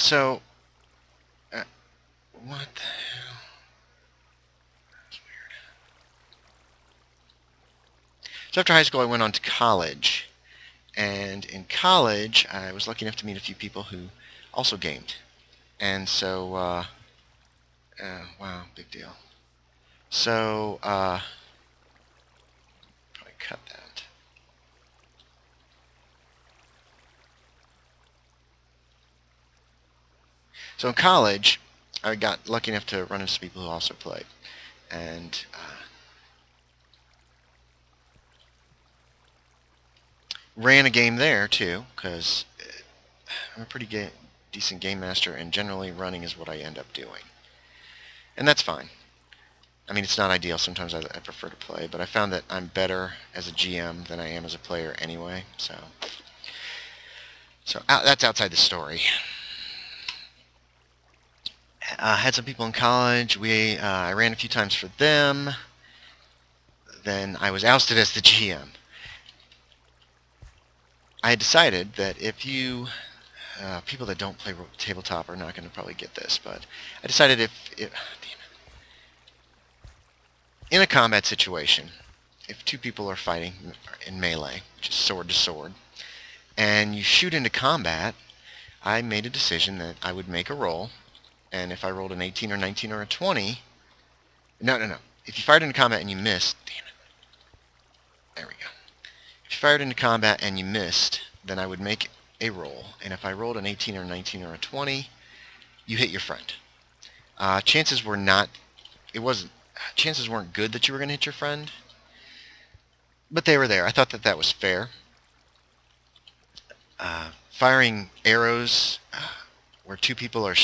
So, what the hell? That's weird. So after high school, I went on to college. And in college, I was lucky enough to meet a few people who also gamed. And so, wow, big deal. So, probably cut that. So in college, I got lucky enough to run into people who also played. And ran a game there, too, because I'm a pretty decent game master, and generally running is what I end up doing. And that's fine. I mean, it's not ideal. Sometimes I prefer to play, but I found that I'm better as a GM than I am as a player anyway, so that's outside the story. Had some people in college. I ran a few times for them. Then I was ousted as the GM. I had decided that if you people that don't play tabletop are not going to probably get this, but I decided damn it. In a combat situation, if two people are fighting in melee, which is sword to sword, and you shoot into combat, I made a decision that I would make a roll, and if I rolled an 18 or 19 or a 20, no. If you fired into combat and you missed, damn it. There we go. If you fired into combat and you missed, then I would make a roll, and if I rolled an 18 or 19 or a 20, you hit your friend. Chances weren't good that you were going to hit your friend, but they were there. I thought that was fair. Firing arrows where two people are,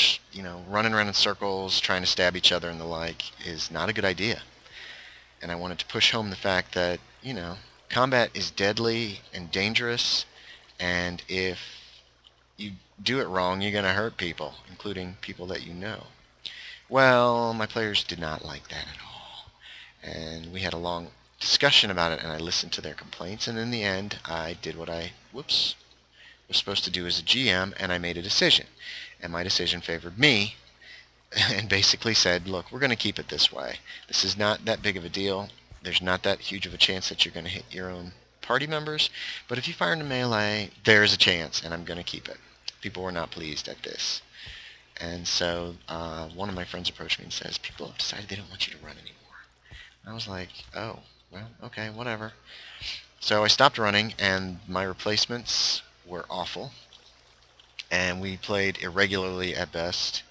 running around in circles trying to stab each other and the like is not a good idea. And I wanted to push home the fact that, combat is deadly and dangerous, and if you do it wrong, you're going to hurt people, including people that you know. Well, my players did not like that at all, and we had a long discussion about it, and I listened to their complaints, and in the end, I did what I was supposed to do as a GM, and I made a decision. And my decision favored me, and basically said, look, we're going to keep it this way. This is not that big of a deal. There's not that huge of a chance that you're going to hit your own party members, but if you fire into melee, there's a chance, and I'm going to keep it. People were not pleased at this. And so one of my friends approached me and says, people have decided they don't want you to run anymore. And I was like, oh, well, okay, whatever. So I stopped running, and my replacements were awful, and we played irregularly at best.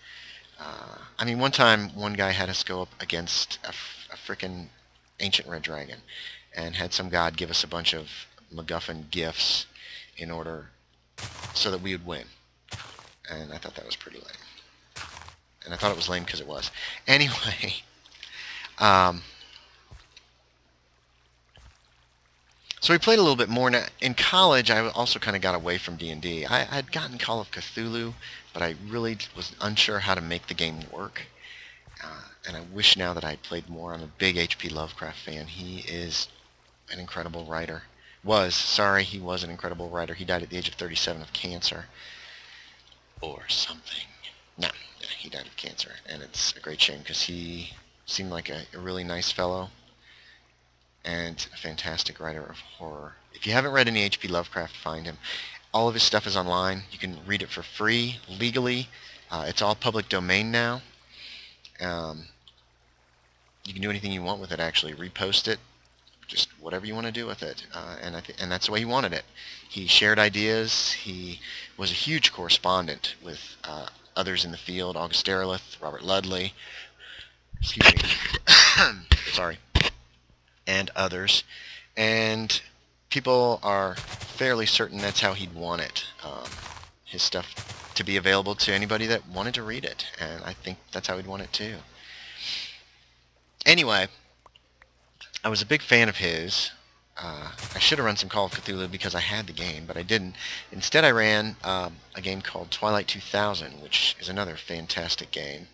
I mean, one time, one guy had us go up against a frickin' ancient red dragon, and had some god give us a bunch of MacGuffin gifts in order so that we would win. And I thought that was pretty lame. And I thought it was lame because it was. Anyway, so we played a little bit more. Now, in college, I also kind of got away from D&D. I had gotten Call of Cthulhu, but I really was unsure how to make the game work. And I wish now that I had played more. I'm a big H.P. Lovecraft fan. He is an incredible writer. He was an incredible writer. He died at the age of 37 of cancer. Or something. No, he died of cancer. And it's a great shame because he seemed like a really nice fellow. And a fantastic writer of horror. If you haven't read any H.P. Lovecraft, find him. All of his stuff is online. You can read it for free, legally. It's all public domain now. You can do anything you want with it, actually. Repost it. Just whatever you want to do with it. And that's the way he wanted it. He shared ideas. He was a huge correspondent with others in the field. August Derleth, Robert Ludley. Excuse me. Sorry. And others. And people are fairly certain that's how he'd want it. His stuff to be available to anybody that wanted to read it. And I think that's how he'd want it too. Anyway, I was a big fan of his. I should have run some Call of Cthulhu because I had the game, but I didn't. Instead, I ran a game called Twilight 2000, which is another fantastic game.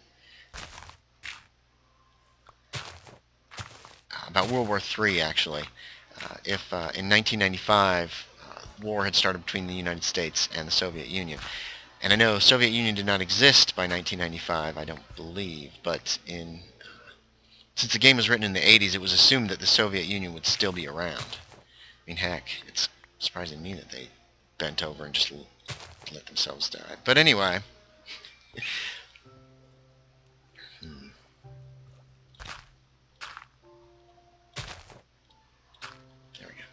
About World War III, actually. If in 1995, war had started between the United States and the Soviet Union, And I know Soviet Union did not exist by 1995, I don't believe, but since the game was written in the 80s, it was assumed that the Soviet Union would still be around. I mean, heck, it's surprising to me that they bent over and just let themselves die. But anyway. There we go.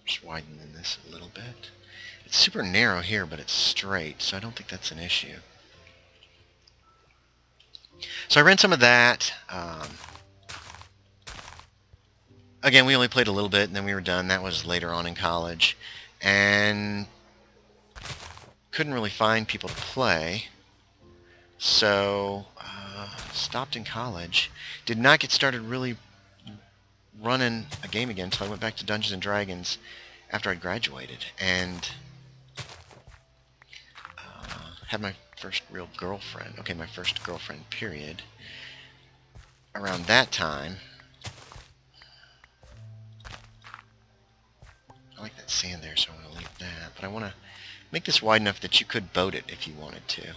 Just widening this a little bit. It's super narrow here, but it's straight, so I don't think that's an issue. So I ran some of that. Again, we only played a little bit, and then we were done. That was later on in college. And couldn't really find people to play. So, stopped in college. Did not get started really running a game again until I went back to Dungeons & Dragons after I graduated. And had my first real girlfriend. Okay, my first girlfriend, period. Around that time. I like that sand there, so I'm going to leave that. But I want to make this wide enough that you could boat it if you wanted to. I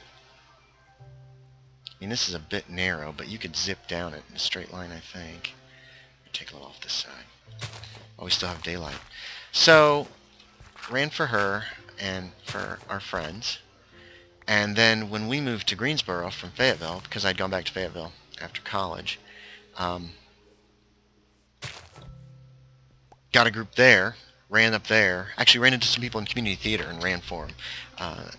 mean, this is a bit narrow, but you could zip down it in a straight line, I think. Take a little off this side. While we still have daylight. So, ran for her and for our friends. And then when we moved to Greensboro from Fayetteville, because I'd gone back to Fayetteville after college, got a group there, ran up there, actually ran into some people in community theater and ran for them.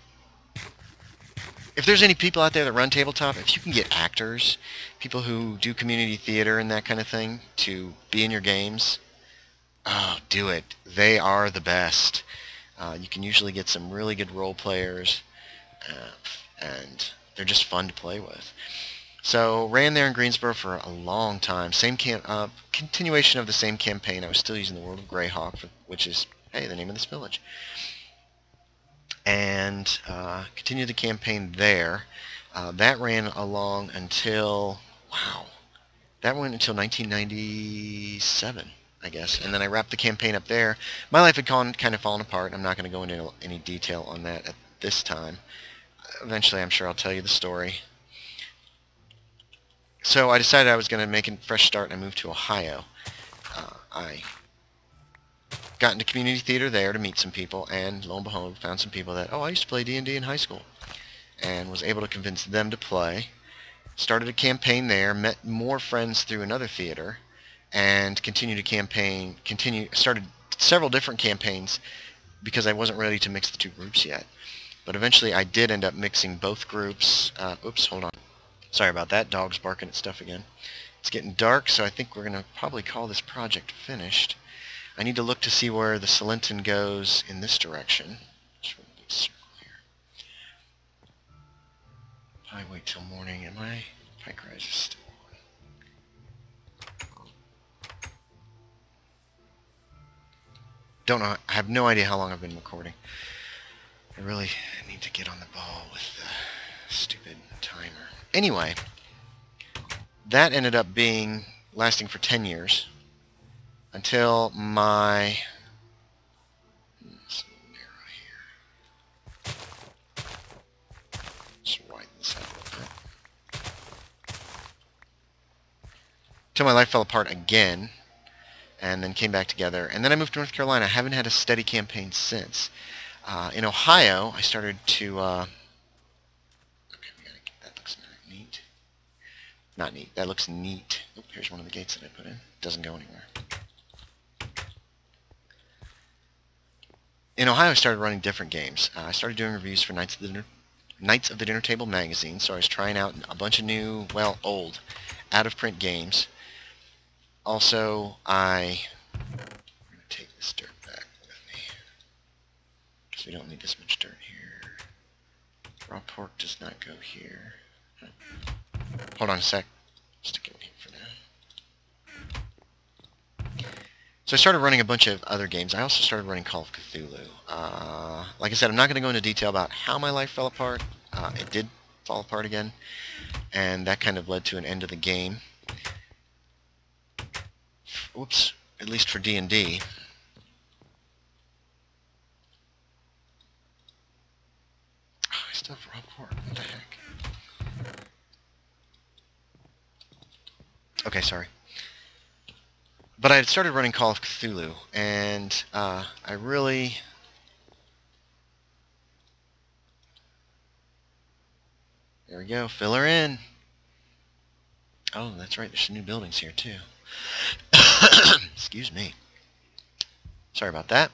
If there's any people out there that run tabletop, if you can get actors, people who do community theater and that kind of thing, to be in your games, oh, do it. They are the best. You can usually get some really good role players, and they're just fun to play with. So, ran there in Greensboro for a long time. Same continuation of the same campaign. I was still using the World of Greyhawk, which is, hey, the name of this village. And continued the campaign there. That ran along until, wow, that went until 1997, I guess. And then I wrapped the campaign up there. My life had kind of fallen apart. I'm not going to go into any detail on that at this time. Eventually, I'm sure I'll tell you the story. So I decided I was going to make a fresh start, and I moved to Ohio. I got into community theater there to meet some people, and lo and behold, found some people that, oh, I used to play D&D in high school, and was able to convince them to play. Started a campaign there, met more friends through another theater, and continued a campaign, started several different campaigns because I wasn't ready to mix the two groups yet. But eventually I did end up mixing both groups. Oops, hold on. Sorry about that. Dog's barking at stuff again. It's getting dark, so I think we're going to probably call this project finished. I need to look to see where the Selintan goes in this direction. Just run a big circle here. I wait till morning, and my pike rise is still on. Don't know. I have no idea how long I've been recording. I really need to get on the ball with the stupid timer. Anyway, that ended up lasting for 10 years until my... It's a little narrow here. Just widen this out a little bit. Until my life fell apart again, and then came back together. And then I moved to North Carolina. I haven't had a steady campaign since. In Ohio, I started to... okay, that looks neat. Not neat. That looks neat. Oh, here's one of the gates that I put in. Doesn't go anywhere. In Ohio, I started running different games. I started doing reviews for Knights of the Dinner Table magazine, so I was trying out a bunch of new, well, old, out-of-print games. Also, I'm going to take this dirt back with me, because we don't need this much dirt here. Raw pork does not go here. Hold on a sec. Stick it in here for now. So I started running a bunch of other games. I also started running Call of Cthulhu. Like I said, I'm not going to go into detail about how my life fell apart. It did fall apart again, and that kind of led to an end of the game. Whoops, at least for D&D. Best of Rockport. What the heck? Okay, sorry. But I had started running Call of Cthulhu, and I really... There we go, fill her in. Oh, that's right, there's some new buildings here, too. Excuse me. Sorry about that.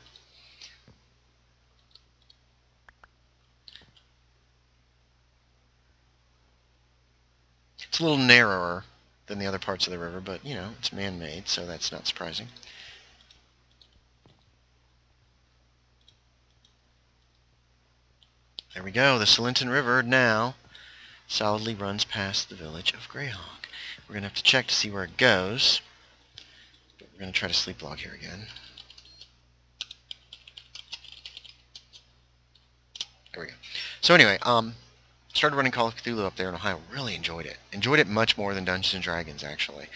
It's a little narrower than the other parts of the river, but, you know, it's man-made, so that's not surprising. There we go, the Selintan River now solidly runs past the village of Greyhawk. We're going to have to check to see where it goes. But we're going to try to sleep log here again. There we go. So anyway, started running Call of Cthulhu up there in Ohio. Really enjoyed it. Enjoyed it much more than Dungeons and Dragons, actually.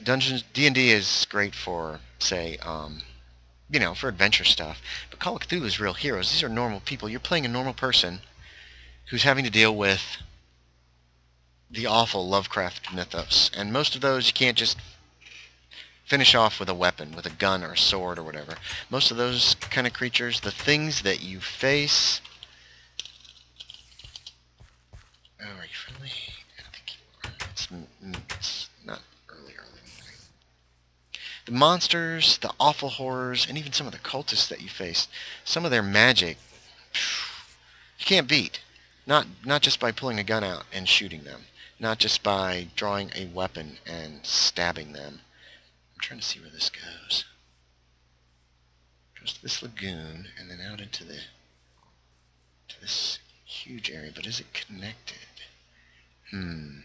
D&D is great for, say, you know, for adventure stuff. But Call of Cthulhu is real heroes. These are normal people. You're playing a normal person who's having to deal with the awful Lovecraft mythos. And most of those you can't just finish off with a weapon, with a gun or a sword or whatever. Most of those kind of creatures, the things that you face... Oh, are you friendly? I don't think you are. It's not early. The monsters, the awful horrors, and even some of the cultists that you face, some of their magic, you can't beat. Not just by pulling a gun out and shooting them. Not just by drawing a weapon and stabbing them. I'm trying to see where this goes. It goes to this lagoon and then out into this huge area, but is it connected? I'm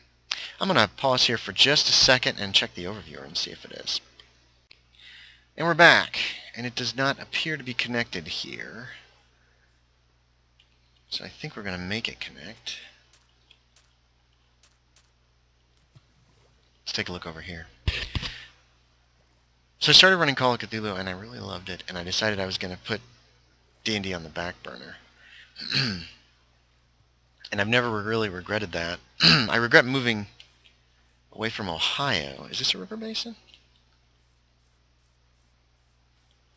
going to pause here for just a second and check the overview and see if it is. And we're back, and it does not appear to be connected here. So I think we're going to make it connect. Let's take a look over here. So I started running Call of Cthulhu, and I really loved it, and I decided I was going to put D&D on the back burner. And I've never really regretted that. I regret moving away from Ohio. Is this a river basin?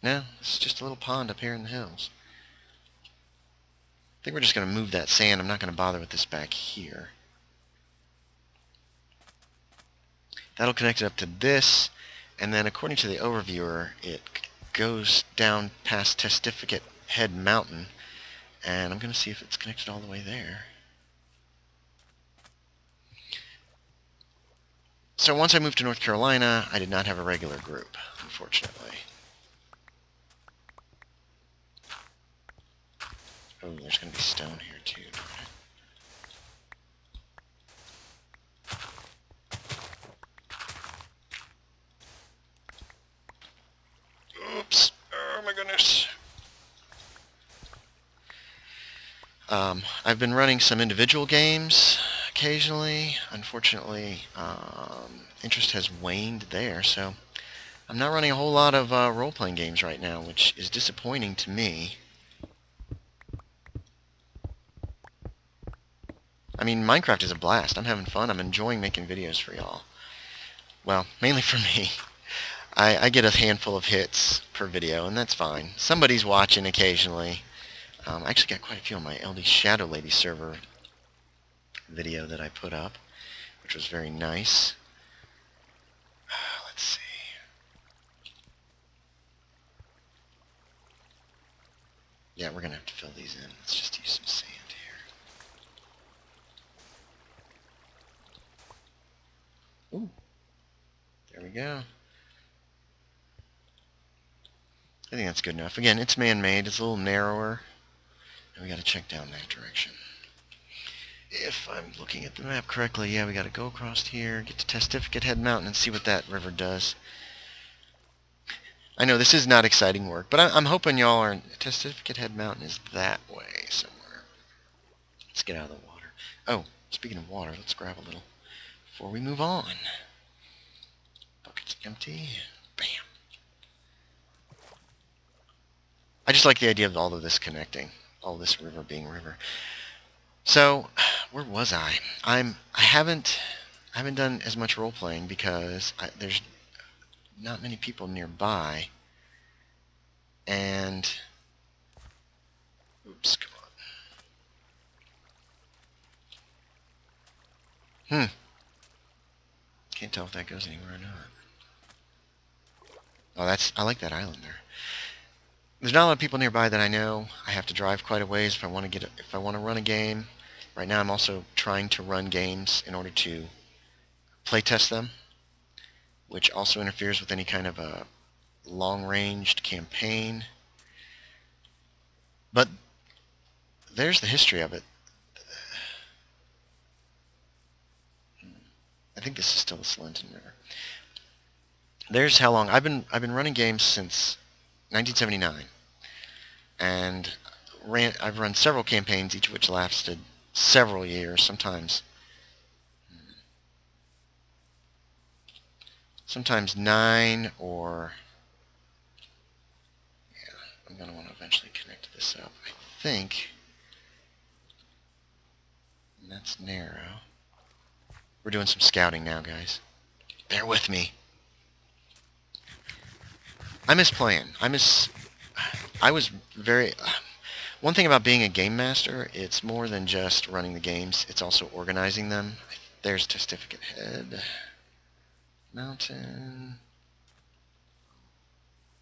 No, it's just a little pond up here in the hills. I think we're just going to move that sand. I'm not going to bother with this back here. That'll connect it up to this, and then according to the overviewer, it goes down past Testificate Head Mountain, and I'm going to see if it's connected all the way there. So once I moved to North Carolina, I did not have a regular group, unfortunately. Oh, there's going to be stone here too. Oops. Oh my goodness. I've been running some individual games occasionally. Unfortunately, interest has waned there, so I'm not running a whole lot of role-playing games right now, which is disappointing to me. I mean, Minecraft is a blast. I'm having fun. I'm enjoying making videos for y'all. Well, mainly for me. I get a handful of hits per video, and that's fine. Somebody's watching occasionally. I actually got quite a few on my LD Shadow Lady server video that I put up, which was very nice. Let's see. Yeah, we're going to have to fill these in. Let's just use some sand here. Ooh. There we go. I think that's good enough. Again, it's man-made. It's a little narrower. And we got to check down that direction. If I'm looking at the map correctly, yeah, we got to go across here, get to Testificate Head Mountain, and see what that river does. I know this is not exciting work, but I'm hoping y'all are... Testificate Head Mountain is that way somewhere. Let's get out of the water. Oh, speaking of water, let's grab a little before we move on. Bucket's empty. Bam. I just like the idea of all of this connecting. All this river being river. So, where was I? I haven't done as much role playing because there's not many people nearby, and oops, come on. Can't tell if that goes anywhere or not. Oh, I like that island there. There's not a lot of people nearby that I know. I have to drive quite a ways if I want to run a game. Right now I'm also trying to run games in order to playtest them, which also interferes with any kind of a long-ranged campaign. But there's the history of it. I think this is still the Selintan River. There's how long I've been running games since 1979, and I've run several campaigns, each of which lasted several years, sometimes 9 or yeah. I'm gonna want to eventually connect this up. I think that's narrow. We're doing some scouting now, guys. Bear with me. I miss playing. I was very... One thing about being a game master, it's more than just running the games, it's also organizing them. There's Testificate Head. Mountain.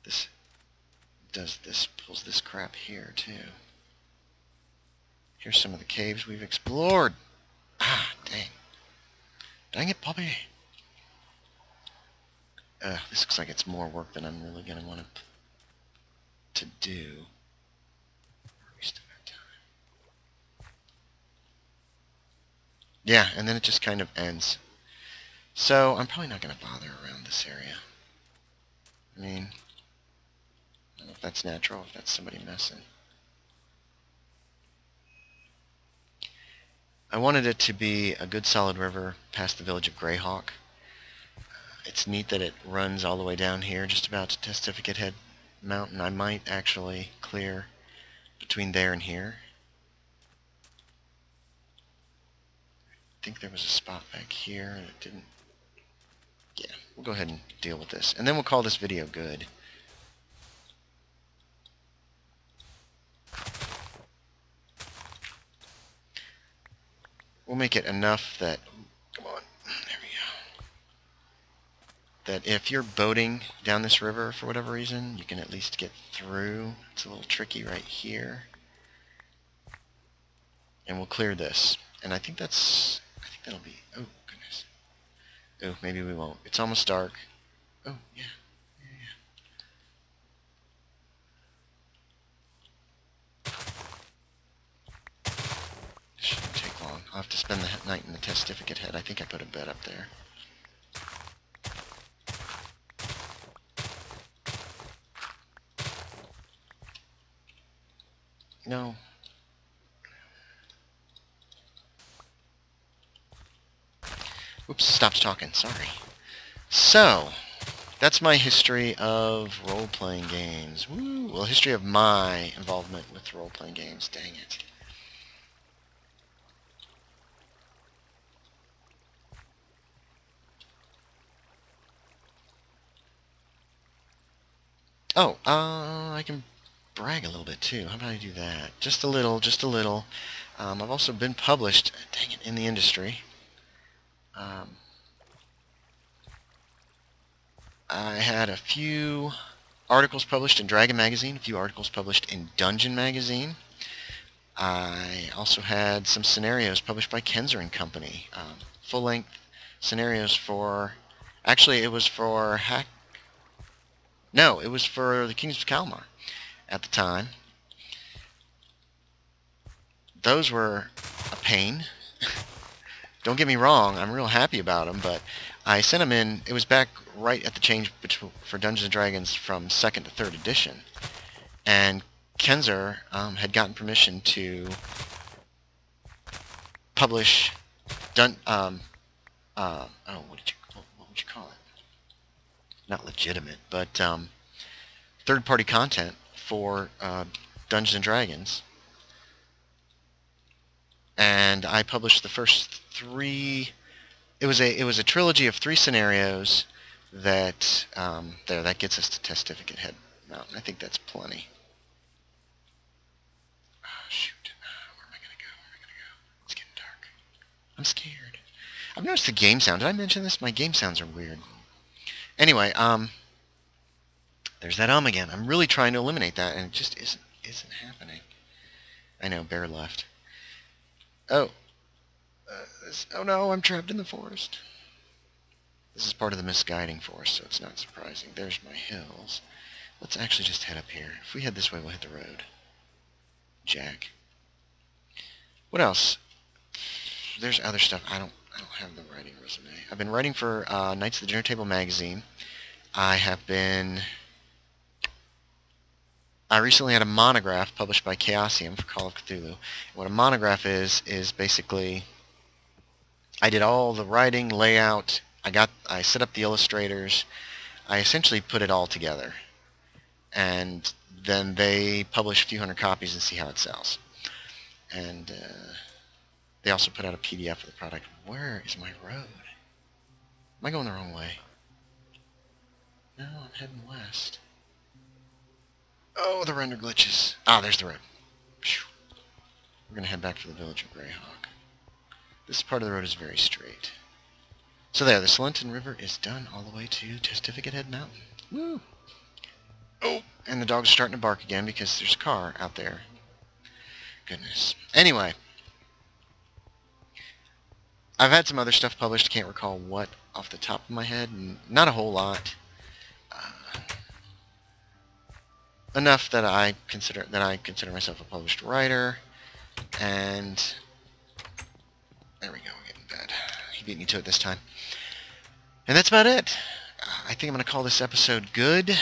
This pulls this crap here, too. Here's some of the caves we've explored. Ah, dang. Dang it, Bobby. This looks like it's more work than I'm really going to want to do. We still got time. Yeah, and then it just kind of ends. So I'm probably not going to bother around this area. I mean, I don't know if that's natural, if that's somebody messing. I wanted it to be a good solid river past the village of Greyhawk. It's neat that it runs all the way down here, just about to Testificate Head Mountain. I might actually clear between there and here. I think there was a spot back here, and it didn't. Yeah, we'll go ahead and deal with this. And then we'll call this video good. We'll make it enough that... Come on. There we go. That if you're boating down this river for whatever reason, you can at least get through. It's a little tricky right here. And we'll clear this. And I think that'll be... Oh, goodness. Oh, maybe we won't. It's almost dark. Oh, yeah. Shouldn't take long. I'll have to spend the night in the Testificate Head. I think I put a bed up there. No. Oops, stopped talking. Sorry. So, that's my history of role-playing games. Woo! Well, history of my involvement with role-playing games. Dang it. Oh, I can brag a little bit too. How about I do that? Just a little, just a little. I've also been published, dang it, in the industry. I had a few articles published in Dragon Magazine, a few articles published in Dungeon Magazine. I also had some scenarios published by Kenzer and Company. Full-length scenarios for... Actually, it was for No, it was for the Kings of Kalmar at the time. Those were a pain. Don't get me wrong, I'm real happy about them, but I sent them in. It was back right at the change for Dungeons & Dragons from 2nd to 3rd edition. And Kenzer had gotten permission to publish what would you call it? Not legitimate, but third-party content for Dungeons & Dragons. and I published the first 3. It was a trilogy of 3 scenarios that that gets us to Testificate Head Mountain. I think that's plenty. Oh, shoot. Where am I gonna go? It's getting dark. I'm scared. I've noticed the game sound. Did I mention this? My game sounds are weird. Anyway, there's that again. I'm really trying to eliminate that, and it just isn't happening. I know, bear left. Oh. Oh no, I'm trapped in the forest. This is part of the misguiding forest, so it's not surprising. There's my hills. Let's actually just head up here. If we head this way, we'll hit the road. Jack. What else? There's other stuff. I don't have the writing resume. I've been writing for Knights of the Dinner Table magazine. I recently had a monograph published by Chaosium for Call of Cthulhu. What a monograph is basically I did all the writing, layout, I set up the illustrators, I essentially put it all together. And then they publish a few hundred copies and see how it sells. And they also put out a PDF of the product. Where is my road? Am I going the wrong way? No, I'm heading west. Oh, the render glitches. Ah, there's the road. We're going to head back to the village of Greyhawk. This part of the road is very straight. So there, the Selintan River is done all the way to Testificate Head Mountain. Woo! Oh, and the dogs are starting to bark again because there's a car out there. Goodness. Anyway, I've had some other stuff published. Can't recall what off the top of my head. Not a whole lot. Enough that I consider myself a published writer. And there we go. We're getting bad. He beat me to it this time. And that's about it. I think I'm going to call this episode good.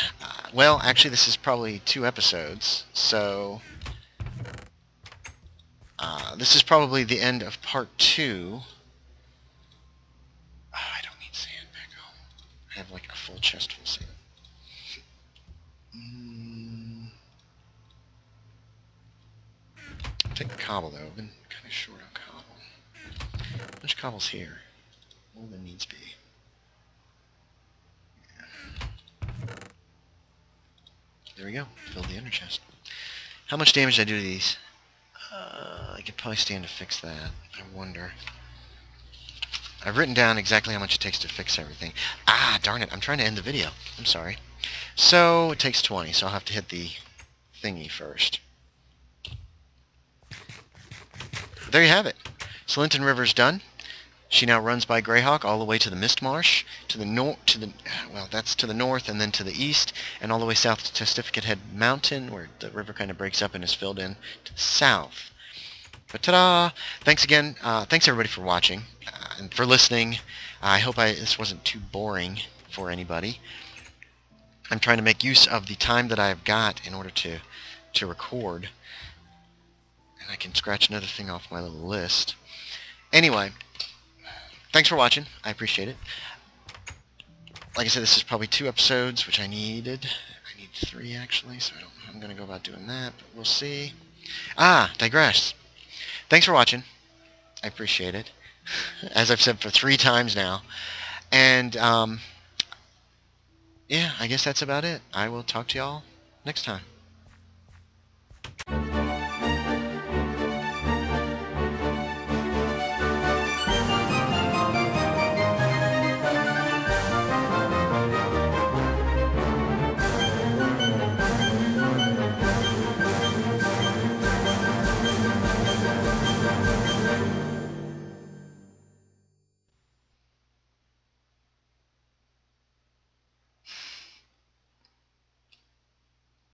Well, actually, this is probably 2 episodes, so this is probably the end of part 2. Oh, I don't need sand back home. I have like a full chest full of sand. I'll take cobble, though. I've been kind of short on cobble. How much cobble's here? More than needs be. There we go. Filled the inner chest. How much damage did I do to these? I could probably stand to fix that. I wonder. I've written down exactly how much it takes to fix everything. Ah, darn it. I'm trying to end the video. I'm sorry. So, it takes 20, so I'll have to hit the thingy first. There you have it. Selintan River's done. She now runs by Greyhawk all the way to the Mist Marsh, to the well, that's to the north and then to the east, and all the way south to Testificate Head Mountain, where the river kind of breaks up and is filled in to the south. But ta-da! Thanks again. Thanks everybody for watching and for listening. I hope this wasn't too boring for anybody. I'm trying to make use of the time that I've got in order to record, and I can scratch another thing off my little list. Anyway. Thanks for watching. I appreciate it. Like I said, this is probably 2 episodes, which I needed. I need 3, actually, so I don't know how I'm going to go about doing that, but we'll see. Digress. Thanks for watching. I appreciate it. As I've said for 3 times now. And, yeah, I guess that's about it. I will talk to y'all next time.